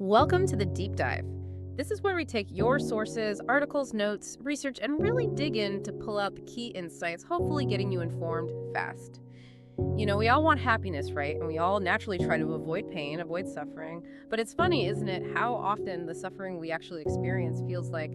Welcome to the Deep Dive. This is where we take your sources, articles, notes, research, and really dig in to pull out the key insights, hopefully getting you informed fast. You know, we all want happiness, right? And we all naturally try to avoid pain, avoid suffering. But it's funny, isn't it, how often the suffering we actually experience feels like,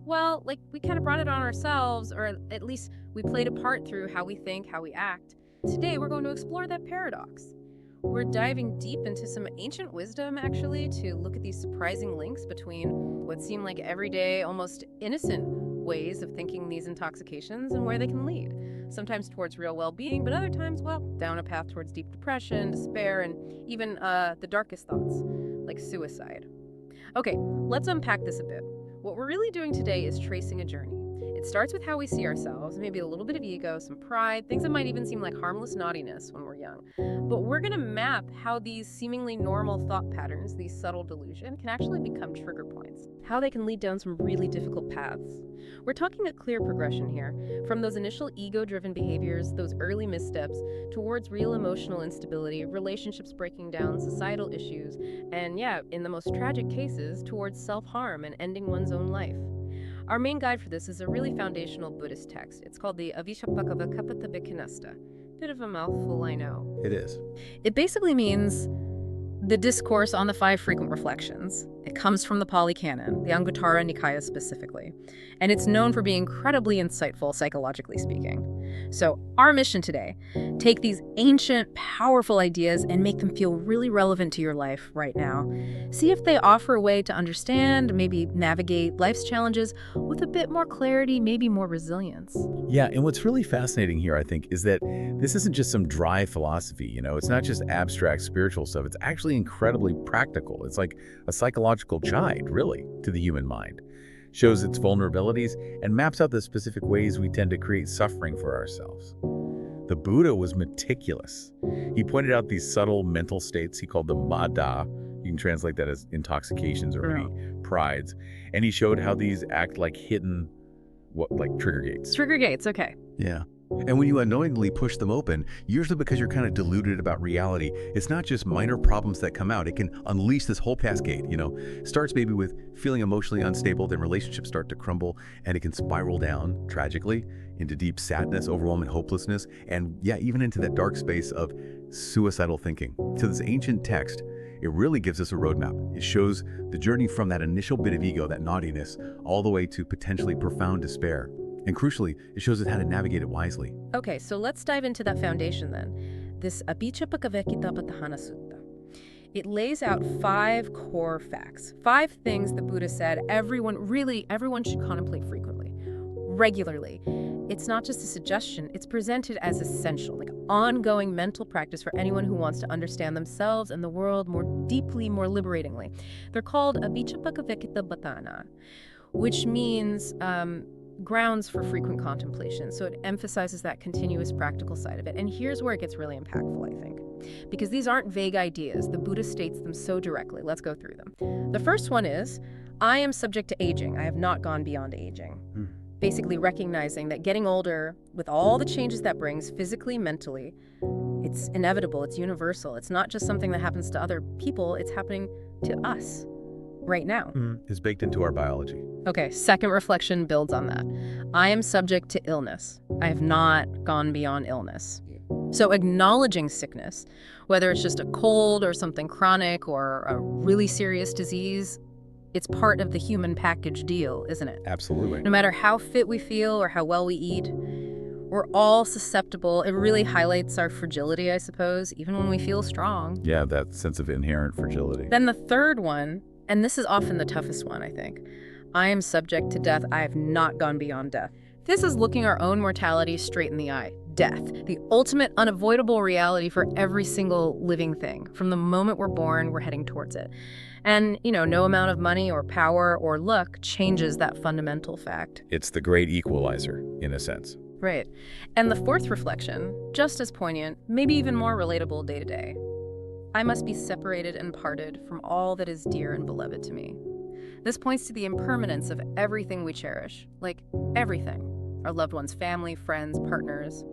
well, like we kind of brought it on ourselves, or at least we played a part through how we think, how we act. Today, we're going to explore that paradox. We're diving deep into some ancient wisdom, actually, to look at these surprising links between what seem like everyday, almost innocent ways of thinking these intoxications and where they can lead. Sometimes towards real well-being, but other times, well, down a path towards deep depression, despair, and even the darkest thoughts, like suicide. Okay, let's unpack this a bit. What we're really doing today is tracing a journey. It starts with how we see ourselves, maybe a little bit of ego, some pride, things that might even seem like harmless naughtiness when we're young. But we're going to map how these seemingly normal thought patterns, these subtle delusions, can actually become trigger points, how they can lead down some really difficult paths. We're talking a clear progression here, from those initial ego-driven behaviors, those early missteps, towards real emotional instability, relationships breaking down, societal issues, and yeah, in the most tragic cases, towards self-harm and ending one's own life. Our main guide for this is a really foundational Buddhist text. It's called the Avijapakavakkapatavikinasta. Bit of a mouthful, I know. It is. It basically means the discourse on the 5 frequent reflections. It comes from the Pali Canon, the Anguttara Nikaya specifically, and it's known for being incredibly insightful, psychologically speaking. So our mission today, take these ancient, powerful ideas and make them feel really relevant to your life right now. See if they offer a way to understand, maybe navigate life's challenges with a bit more clarity, maybe more resilience. Yeah, and what's really fascinating here, I think, is that this isn't just some dry philosophy, It's not just abstract spiritual stuff. It's actually incredibly practical. It's like a psychological guide, really, to the human mind. Shows its vulnerabilities and maps out the specific ways we tend to create suffering for ourselves. The Buddha was meticulous. He pointed out these subtle mental states. He called them mada. You can translate that as intoxications or maybe prides. And he showed how these act like hidden, like trigger gates. Trigger gates, okay. Yeah. And when you unknowingly push them open, usually because you're kind of deluded about reality, it's not just minor problems that come out. It can unleash this whole cascade, Starts maybe with feeling emotionally unstable, then relationships start to crumble, and it can spiral down, tragically, into deep sadness, overwhelming hopelessness, and yeah, even into that dark space of suicidal thinking. So this ancient text, it really gives us a roadmap. It shows the journey from that initial bit of ego, that naughtiness, all the way to potentially profound despair. And crucially, it shows us how to navigate it wisely. Okay, so let's dive into that foundation then. This Abhijapakavakkapatahana Sutta. It lays out 5 core facts. 5 things the Buddha said everyone should contemplate frequently, regularly. It's not just a suggestion, it's presented as essential, like ongoing mental practice for anyone who wants to understand themselves and the world more deeply, more liberatingly. They're called Abhijapakavakkapatahana, which means grounds for frequent contemplation. So it emphasizes that continuous practical side of it. And here's where it gets really impactful, I think. Because these aren't vague ideas. The Buddha states them so directly. Let's go through them. The first one is, I am subject to aging. I have not gone beyond aging. Basically recognizing that getting older, with all the changes that brings, physically, mentally, it's inevitable, it's universal. It's not just something that happens to other people, it's happening to us right now. It's baked into our biology. Okay, second reflection builds on that. I am subject to illness. I have not gone beyond illness. So acknowledging sickness, whether it's just a cold or something chronic or a really serious disease, it's part of the human package deal, isn't it? Absolutely. No matter how fit we feel or how well we eat, we're all susceptible. It really highlights our fragility, I suppose, even when we feel strong. Yeah, that sense of inherent fragility. Then the third one, and this is often the toughest one, I think. I am subject to death. I have not gone beyond death. This is looking our own mortality straight in the eye. Death, the ultimate unavoidable reality for every single living thing. From the moment we're born, we're heading towards it. And, no amount of money or power or luck changes that fundamental fact. It's the great equalizer, in a sense. Right. And the fourth reflection, just as poignant, maybe even more relatable day to day. I must be separated and parted from all that is dear and beloved to me. This points to the impermanence of everything we cherish, like everything. Our loved ones' family, friends, partners.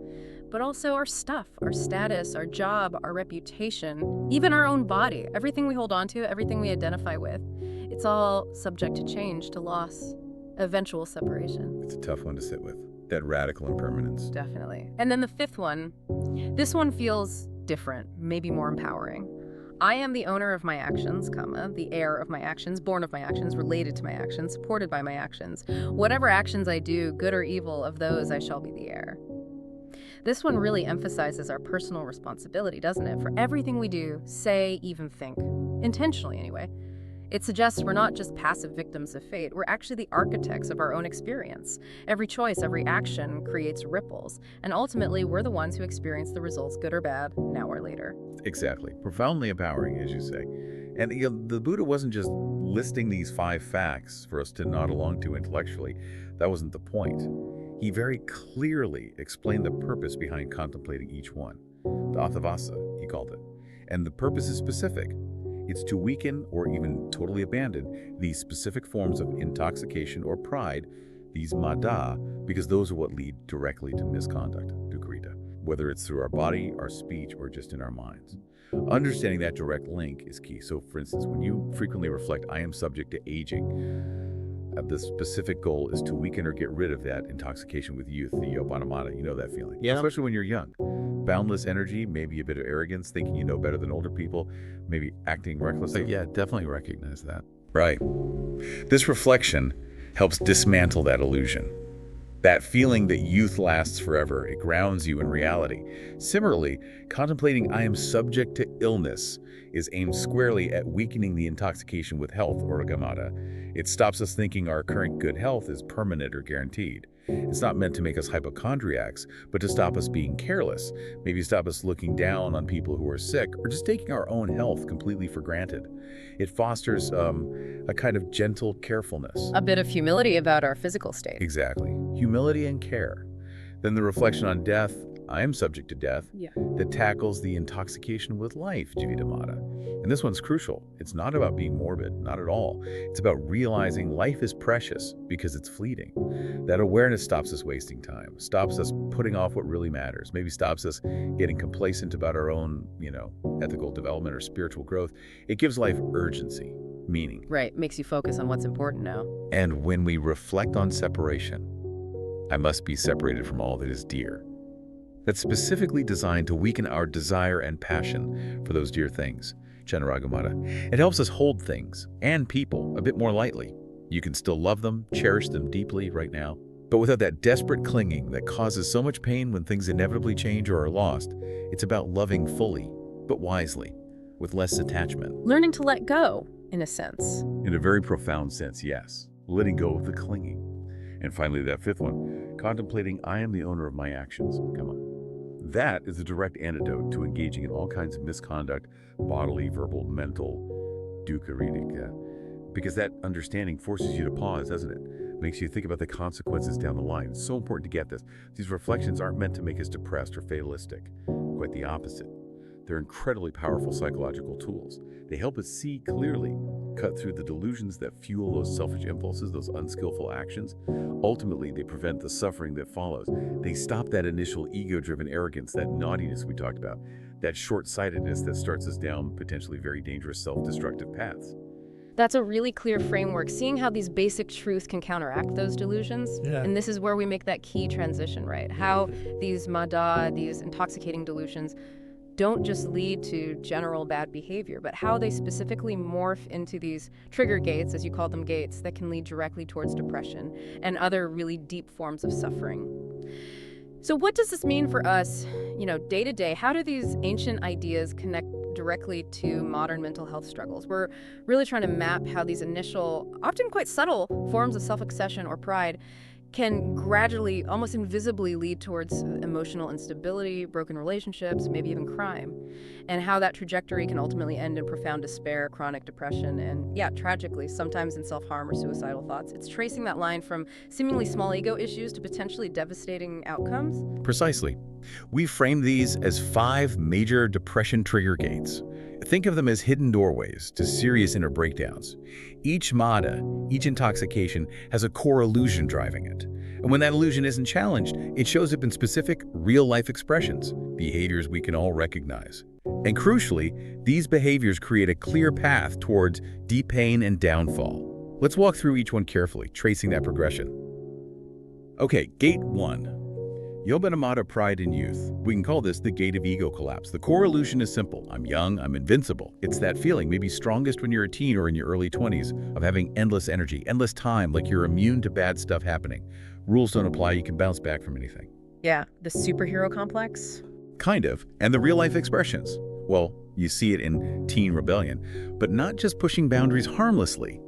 but also our stuff, our status, our job, our reputation, even our own body, everything we hold on to, everything we identify with. It's all subject to change, to loss, eventual separation. It's a tough one to sit with, that radical impermanence. Definitely. And then the fifth one, this one feels different, maybe more empowering. I am the owner of my actions, the heir of my actions, born of my actions, related to my actions, supported by my actions. Whatever actions I do, good or evil, of those I shall be the heir. This one really emphasizes our personal responsibility, doesn't it? For everything we do, say, even think. Intentionally, anyway. It suggests we're not just passive victims of fate, we're actually the architects of our own experience. Every choice, every action creates ripples, and ultimately we're the ones who experience the results, good or bad, now or later. Exactly. Profoundly empowering, as you say. And the Buddha wasn't just listing these 5 facts for us to nod along to intellectually. That wasn't the point. He very clearly explained the purpose behind contemplating each one. The Athavasa, he called it. And the purpose is specific. It's to weaken or even totally abandon these specific forms of intoxication or pride, these mada, because those are what lead directly to misconduct, dukkhrita, whether it's through our body, our speech, or just in our minds. Understanding that direct link is key. So, for instance, when you frequently reflect, I am subject to aging, the specific goal is to weaken or get rid of that intoxication with youth, the yopanamata. You know that feeling. Yeah. Especially when you're young. Boundless energy, maybe a bit of arrogance, thinking you know better than older people, maybe acting recklessly. Yeah, definitely recognize that. Right. This reflection helps dismantle that illusion. That feeling that youth lasts forever, it grounds you in reality. Similarly, contemplating I am subject to illness is aimed squarely at weakening the intoxication with health, or gamata. It stops us thinking our current good health is permanent or guaranteed. It's not meant to make us hypochondriacs, but to stop us being careless, maybe stop us looking down on people who are sick, or just taking our own health completely for granted. It fosters a kind of gentle carefulness. A bit of humility about our physical state. Exactly. Humility and care. Then the reflection on death, I am subject to death, that tackles the intoxication with life, Jividhamata. And this one's crucial. It's not about being morbid, not at all. It's about realizing life is precious because it's fleeting. That awareness stops us wasting time, stops us putting off what really matters, maybe stops us getting complacent about our own, ethical development or spiritual growth. It gives life urgency, meaning. Right, makes you focus on what's important now. And when we reflect on separation, I must be separated from all that is dear. That's specifically designed to weaken our desire and passion for those dear things, Jarādhammomhi. It helps us hold things and people a bit more lightly. You can still love them, cherish them deeply right now, but without that desperate clinging that causes so much pain when things inevitably change or are lost. It's about loving fully, but wisely, with less attachment. Learning to let go, in a sense. In a very profound sense, yes. Letting go of the clinging. And finally, that fifth one, contemplating I am the owner of my actions. Come on. That is a direct antidote to engaging in all kinds of misconduct, bodily, verbal, mental, dukkha, because that understanding forces you to pause, doesn't it? Makes you think about the consequences down the line. It's so important to get this. These reflections aren't meant to make us depressed or fatalistic. Quite the opposite. They're incredibly powerful psychological tools. They help us see clearly, cut through the delusions that fuel those selfish impulses, those unskillful actions. Ultimately, they prevent the suffering that follows. They stop that initial ego-driven arrogance, that naughtiness we talked about, that short-sightedness that starts us down potentially very dangerous self-destructive paths. That's a really clear framework, seeing how these basic truths can counteract those delusions. Yeah. And this is where we make that key transition, right? How these mada, these intoxicating delusions, don't just lead to general bad behavior, but how they specifically morph into these trigger gates, as you call them, gates, that can lead directly towards depression and other really deep forms of suffering. So what does this mean for us, day to day? How do these ancient ideas connect directly to modern mental health struggles? We're really trying to map how these initial, often quite subtle forms of self-obsession or pride can gradually, almost invisibly, lead towards emotional instability, broken relationships, maybe even crime, and how that trajectory can ultimately end in profound despair, chronic depression, and tragically, sometimes in self-harm or suicidal thoughts. It's tracing that line from seemingly small ego issues to potentially devastating outcomes. Precisely. We frame these as 5 major depression trigger gates. Think of them as hidden doorways to serious inner breakdowns. Each mada, each intoxication, has a core illusion driving it. And when that illusion isn't challenged, it shows up in specific, real-life expressions, behaviors we can all recognize. And crucially, these behaviors create a clear path towards deep pain and downfall. Let's walk through each one carefully, tracing that progression. Okay, gate 1. Jarādhammomhi pride in youth. We can call this the gate of ego collapse. The core illusion is simple. I'm young, I'm invincible. It's that feeling, maybe strongest when you're a teen or in your early 20s, of having endless energy, endless time, like you're immune to bad stuff happening. Rules don't apply, you can bounce back from anything. Yeah, the superhero complex? Kind of. And the real-life expressions. Well, you see it in teen rebellion, but not just pushing boundaries harmlessly.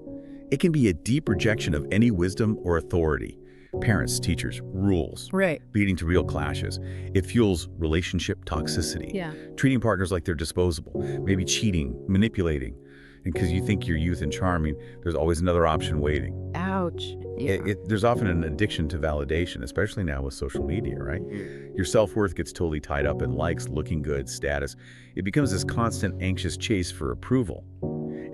It can be a deep rejection of any wisdom or authority. Parents, teachers, rules, Right. leading to real clashes. It fuels relationship toxicity, Yeah. treating partners like they're disposable, maybe cheating, manipulating. And because you think you're youth and charming, there's always another option waiting. Ouch. Yeah. There's often an addiction to validation, especially now with social media, right? Your self-worth gets totally tied up in likes, looking good, status. It becomes this constant anxious chase for approval.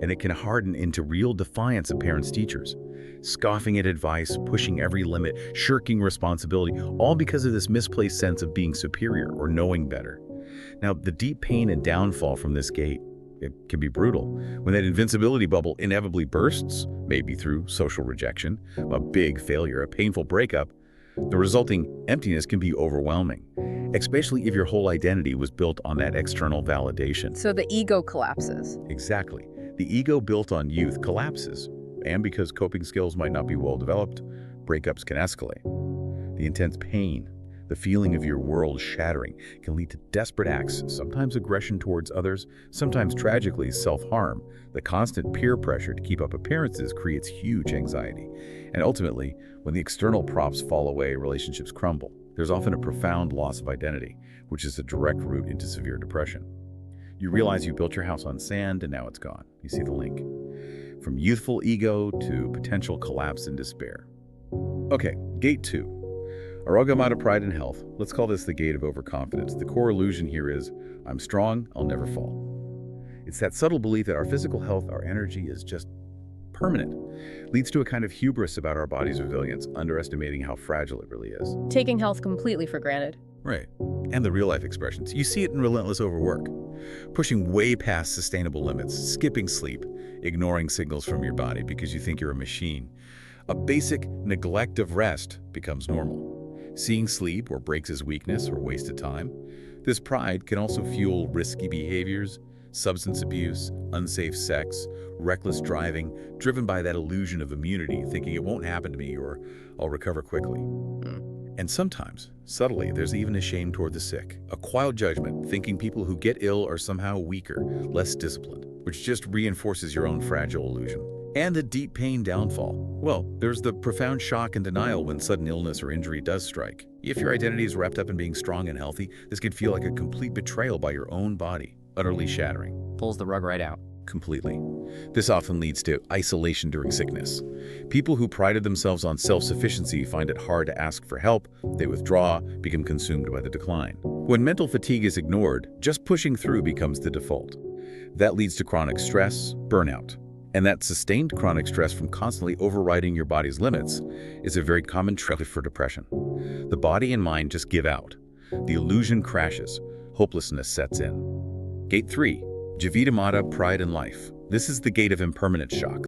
And it can harden into real defiance of parents, teachers, scoffing at advice, pushing every limit, shirking responsibility, all because of this misplaced sense of being superior or knowing better. Now, the deep pain and downfall from this gate, it can be brutal. When that invincibility bubble inevitably bursts, maybe through social rejection, a big failure, a painful breakup, the resulting emptiness can be overwhelming, especially if your whole identity was built on that external validation. So the ego collapses. Exactly. The ego built on youth collapses, and because coping skills might not be well developed, breakups can escalate. The intense pain, the feeling of your world shattering, can lead to desperate acts, sometimes aggression towards others, sometimes tragically self-harm. The constant peer pressure to keep up appearances creates huge anxiety. And ultimately, when the external props fall away, relationships crumble. There's often a profound loss of identity, which is a direct route into severe depression. You realize you built your house on sand and now it's gone. You see the link. From youthful ego to potential collapse and despair. Okay, gate 2. Jarādhammomhi pride in health. Let's call this the gate of overconfidence. The core illusion here is, I'm strong, I'll never fall. It's that subtle belief that our physical health, our energy is just permanent. Leads to a kind of hubris about our body's resilience, underestimating how fragile it really is. Taking health completely for granted. Right. And the real-life expressions. You see it in relentless overwork. Pushing way past sustainable limits, skipping sleep, ignoring signals from your body because you think you're a machine. A basic neglect of rest becomes normal. Seeing sleep or breaks as weakness or wasted time. This pride can also fuel risky behaviors, substance abuse, unsafe sex, reckless driving, driven by that illusion of immunity, thinking it won't happen to me or I'll recover quickly. And sometimes, subtly, there's even a shame toward the sick, a quiet judgment, thinking people who get ill are somehow weaker, less disciplined, which just reinforces your own fragile illusion. And the deep pain downfall. Well, there's the profound shock and denial when sudden illness or injury does strike. If your identity is wrapped up in being strong and healthy, this can feel like a complete betrayal by your own body, utterly shattering. Pulls the rug right out. Completely. This often leads to isolation during sickness. People who prided themselves on self-sufficiency find it hard to ask for help. They withdraw, become consumed by the decline. When mental fatigue is ignored, just pushing through becomes the default. That leads to chronic stress, burnout. And that sustained chronic stress from constantly overriding your body's limits is a very common trigger for depression. The body and mind just give out. The illusion crashes. Hopelessness sets in. Gate 3. Jarādhammomhi pride in life. This is the gate of impermanent shock.